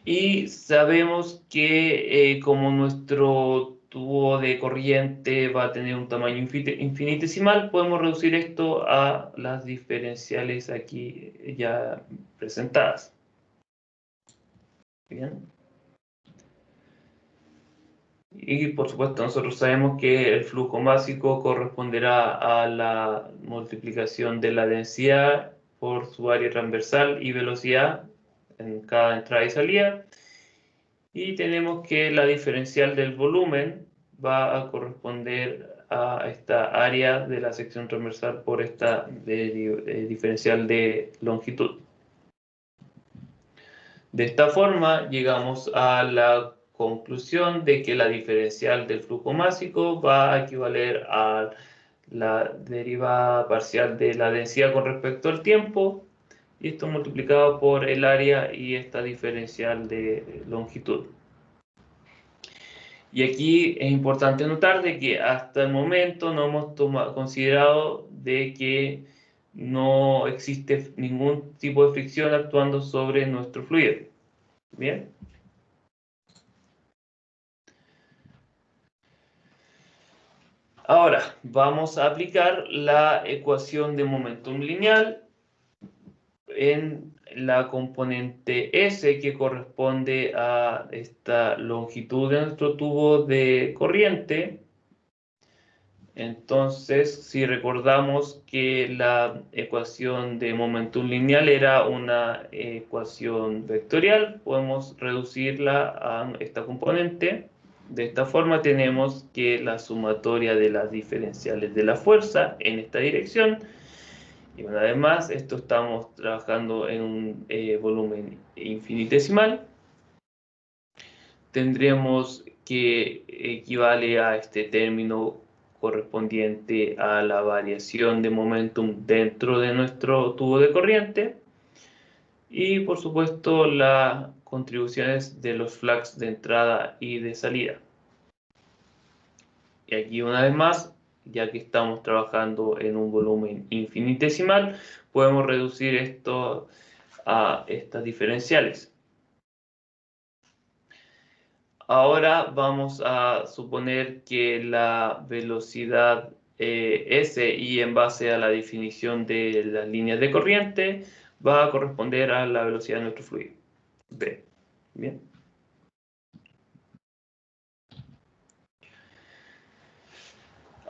Y sabemos que como nuestro tubo de corriente va a tener un tamaño infinitesimal, podemos reducir esto a las diferenciales aquí ya presentadas. Bien. Y por supuesto nosotros sabemos que el flujo másico corresponderá a la multiplicación de la densidad por su área transversal y velocidad en cada entrada y salida. Y tenemos que la diferencial del volumen va a corresponder a esta área de la sección transversal por esta diferencial de longitud. De esta forma llegamos a la conclusión de que la diferencial del flujo másico va a equivaler a la derivada parcial de la densidad con respecto al tiempo, y esto multiplicado por el área y esta diferencial de longitud. Y aquí es importante notar de que hasta el momento no hemos considerado de que no existe ningún tipo de fricción actuando sobre nuestro fluido. Bien. Ahora vamos a aplicar la ecuación de momentum lineal en la componente S, que corresponde a esta longitud de nuestro tubo de corriente. Entonces, si recordamos que la ecuación de momentum lineal era una ecuación vectorial, podemos reducirla a esta componente. De esta forma tenemos que la sumatoria de las diferenciales de la fuerza en esta dirección, y una vez más, esto estamos trabajando en un volumen infinitesimal, tendremos que equivale a este término correspondiente a la variación de momentum dentro de nuestro tubo de corriente, y por supuesto las contribuciones de los flux de entrada y de salida. Y aquí una vez más, ya que estamos trabajando en un volumen infinitesimal, podemos reducir esto a estas diferenciales. Ahora vamos a suponer que la velocidad S, y en base a la definición de las líneas de corriente, va a corresponder a la velocidad de nuestro fluido, V. Bien.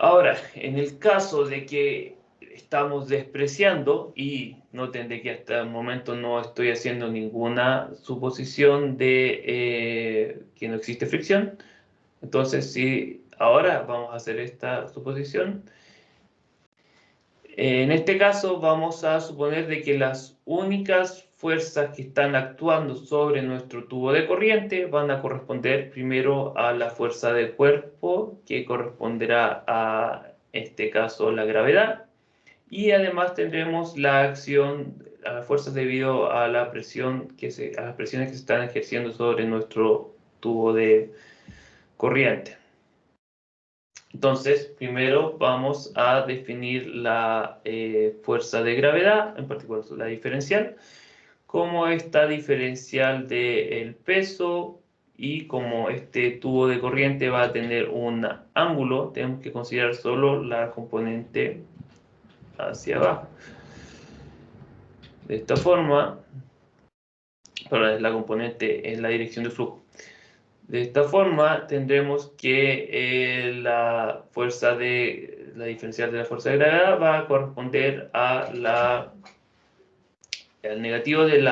Ahora, en el caso de que estamos despreciando, y noten de que hasta el momento no estoy haciendo ninguna suposición de que no existe fricción, entonces si ahora vamos a hacer esta suposición, en este caso vamos a suponer de que las únicas fuerzas que están actuando sobre nuestro tubo de corriente van a corresponder primero a la fuerza del cuerpo, que corresponderá a este caso la gravedad, y además tendremos la acción, a las fuerzas debido a la presión a las presiones que se están ejerciendo sobre nuestro tubo de corriente. Entonces, primero vamos a definir la fuerza de gravedad, en particular la diferencial, como esta diferencial del peso, y como este tubo de corriente va a tener un ángulo, tenemos que considerar solo la componente hacia abajo. De esta forma, perdón, la componente en la dirección de flujo. De esta forma tendremos que la fuerza de la diferencial de la fuerza de gravedad va a corresponder a al negativo del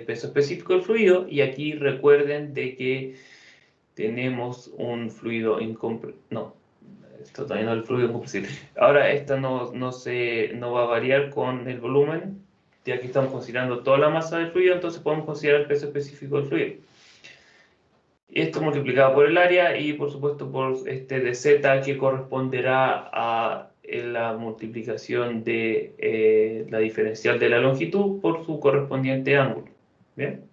peso específico del fluido, y aquí recuerden de que tenemos un fluido incompresible. No, esto también no es el fluido incompresible. Ahora esta no va a variar con el volumen, ya que estamos considerando toda la masa del fluido, entonces podemos considerar el peso específico del fluido. Esto multiplicado por el área y por supuesto por este de z, que corresponderá a la multiplicación de la diferencial de la longitud por su correspondiente ángulo. ¿Bien?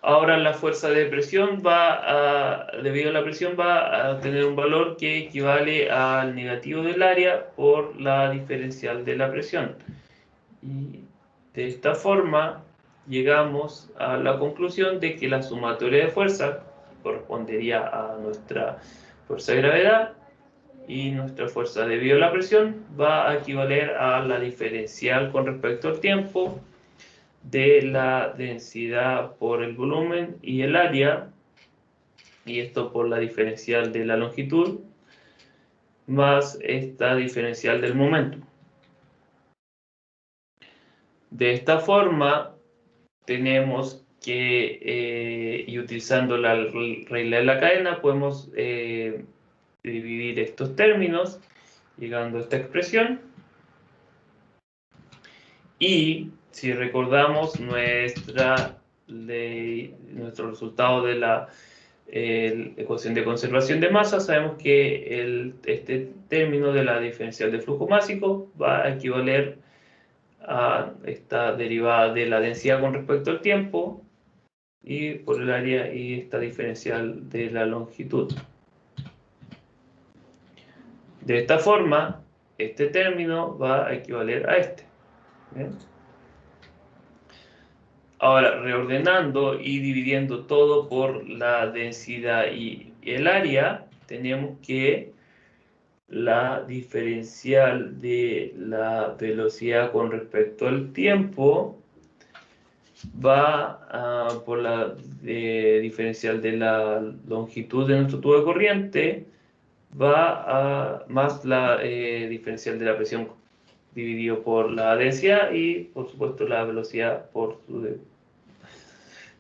Ahora la fuerza de presión debido a la presión, va a tener un valor que equivale al negativo del área por la diferencial de la presión. Y de esta forma llegamos a la conclusión de que la sumatoria de fuerzas correspondería a nuestra fuerza de gravedad, y nuestra fuerza debido a la presión va a equivaler a la diferencial con respecto al tiempo de la densidad por el volumen y el área, y esto por la diferencial de la longitud más esta diferencial del momento. De esta forma tenemos que, y utilizando la regla de la cadena, podemos dividir estos términos llegando a esta expresión. Y si recordamos nuestro resultado de la ecuación de conservación de masa, sabemos que este término de la diferencial de flujo másico va a equivaler a esta derivada de la densidad con respecto al tiempo y por el área, y esta diferencial de la longitud. De esta forma, este término va a equivaler a este. ¿Bien? Ahora, reordenando y dividiendo todo por la densidad y el área, tenemos que la diferencial de la velocidad con respecto al tiempo va por la diferencial de la longitud de nuestro tubo de corriente, va más la diferencial de la presión dividido por la densidad y, por supuesto, la velocidad por su...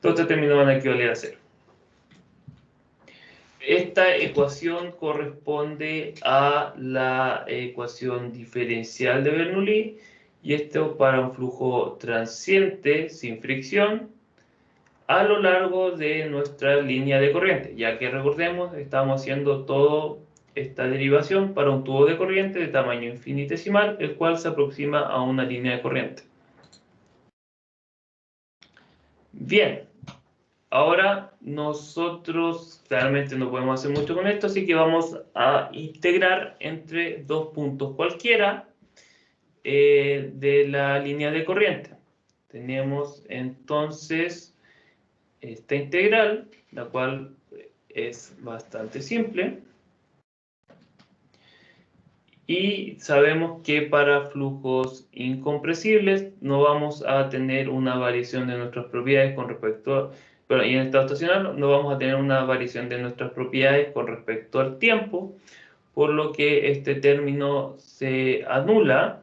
Todos estos términos van a equivaler a 0. Esta ecuación corresponde a la ecuación diferencial de Bernoulli, y esto para un flujo transiente sin fricción a lo largo de nuestra línea de corriente, ya que recordemos, estamos haciendo toda esta derivación para un tubo de corriente de tamaño infinitesimal, el cual se aproxima a una línea de corriente. Bien, ahora nosotros claramente no podemos hacer mucho con esto, así que vamos a integrar entre dos puntos cualquiera de la línea de corriente. Tenemos entonces esta integral, la cual es bastante simple. Y sabemos que para flujos incompresibles no vamos a tener una variación de nuestras propiedades con respecto a, y en estado estacionario no vamos a tener una variación de nuestras propiedades con respecto al tiempo, por lo que este término se anula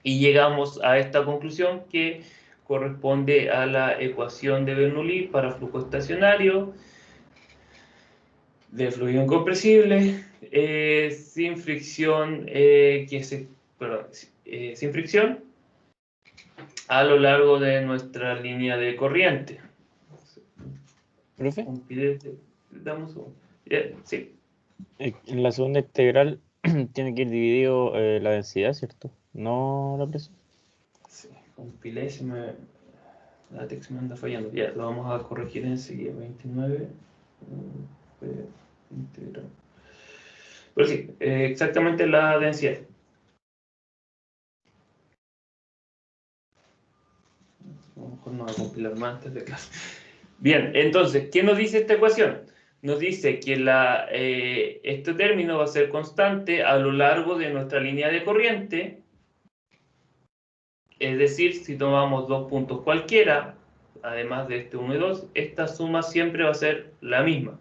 y llegamos a esta conclusión que corresponde a la ecuación de Bernoulli para flujo estacionario de fluido incompresible sin fricción, sin fricción a lo largo de nuestra línea de corriente. ¿Profe? Damos un... sí. En la segunda integral tiene que ir dividido la densidad, ¿cierto? No la presión. Sí, compilé, la texto me anda fallando. Ya, lo vamos a corregir enseguida. 29 integral. Pero sí, exactamente la densidad. A lo mejor no va a compilar más antes de clase. Bien, entonces, ¿qué nos dice esta ecuación? Nos dice que este término va a ser constante a lo largo de nuestra línea de corriente. Es decir, si tomamos dos puntos cualquiera, además de este 1 y 2, esta suma siempre va a ser la misma.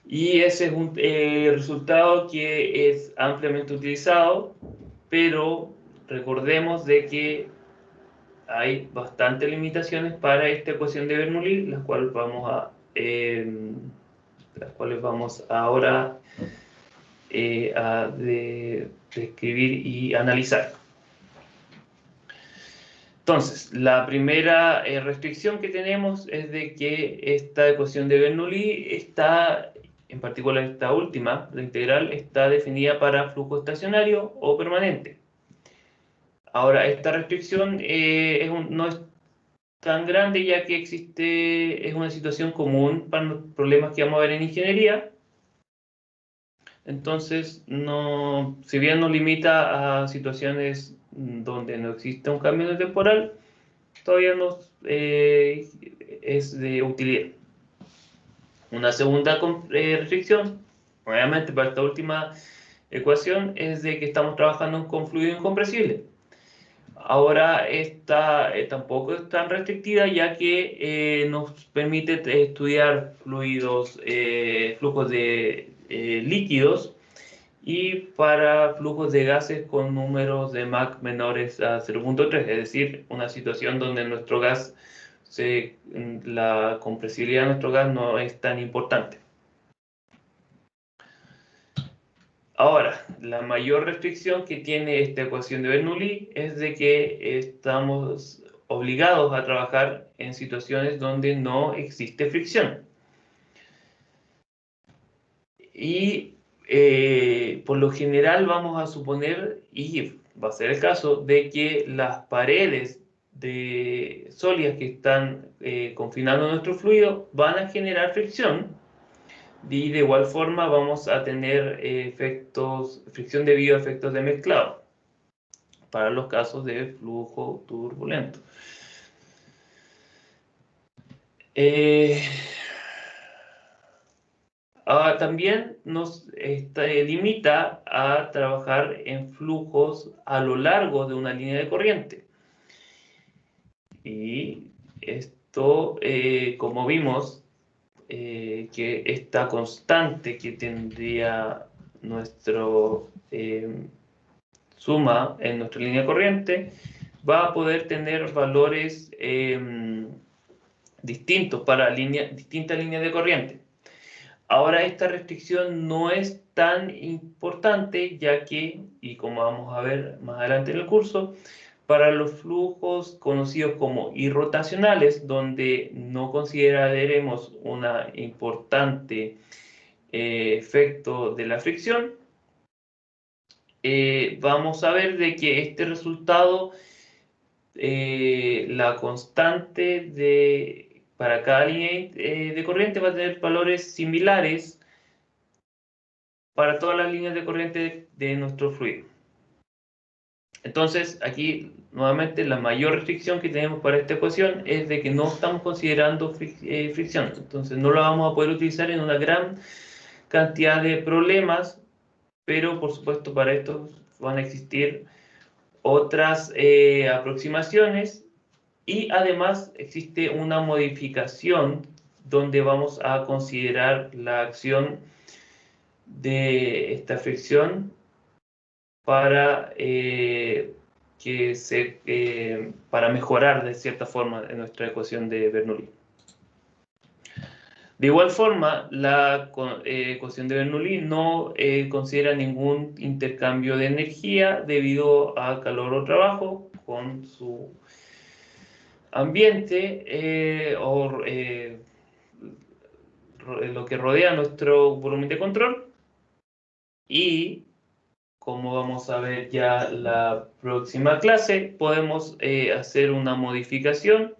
Y ese es un resultado que es ampliamente utilizado, pero recordemos de que hay bastantes limitaciones para esta ecuación de Bernoulli, las cuales vamos ahora a describir y analizar. Entonces, la primera restricción que tenemos es de que esta ecuación de Bernoulli está, en particular esta última, la integral, está definida para flujo estacionario o permanente. Ahora, esta restricción no es tan grande, ya que es una situación común para los problemas que vamos a ver en ingeniería. Entonces, no, si bien nos limita a situaciones donde no existe un cambio temporal, todavía es de utilidad. Una segunda restricción, obviamente para esta última ecuación, es de que estamos trabajando con fluido incompresible. Ahora esta tampoco es tan restrictiva, ya que nos permite estudiar flujos de líquidos, y para flujos de gases con números de Mach menores a 0.3, es decir, una situación donde nuestro gas, la compresibilidad de nuestro gas no es tan importante. Ahora, la mayor restricción que tiene esta ecuación de Bernoulli es de que estamos obligados a trabajar en situaciones donde no existe fricción. Y por lo general vamos a suponer, y va a ser el caso, de que las paredes sólidas que están confinando nuestro fluido van a generar fricción, y de igual forma vamos a tener fricción debido a efectos de mezclado para los casos de flujo turbulento. También nos limita a trabajar en flujos a lo largo de una línea de corriente. Y esto, como vimos, que esta constante que tendría nuestro suma en nuestra línea de corriente va a poder tener valores distintos para distintas líneas de corriente. Ahora, esta restricción no es tan importante, ya que, y como vamos a ver más adelante en el curso, para los flujos conocidos como irrotacionales, donde no consideraremos un importante efecto de la fricción, vamos a ver de que este resultado, la constante para cada línea de corriente va a tener valores similares para todas las líneas de corriente de nuestro fluido. Entonces, aquí nuevamente la mayor restricción que tenemos para esta ecuación es de que no estamos considerando fricción. Entonces, no la vamos a poder utilizar en una gran cantidad de problemas, pero por supuesto para esto van a existir otras aproximaciones, y además existe una modificación donde vamos a considerar la acción de esta fricción para, para mejorar de cierta forma nuestra ecuación de Bernoulli. De igual forma, la ecuación de Bernoulli no considera ningún intercambio de energía debido a calor o trabajo con su ambiente lo que rodea nuestro volumen de control. Y como vamos a ver ya la próxima clase, podemos hacer una modificación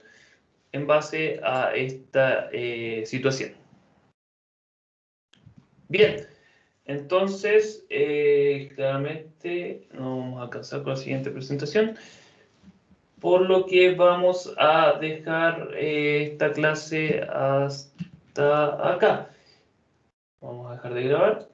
en base a esta situación. Bien, entonces claramente no vamos a alcanzar con la siguiente presentación, por lo que vamos a dejar esta clase hasta acá. Vamos a dejar de grabar.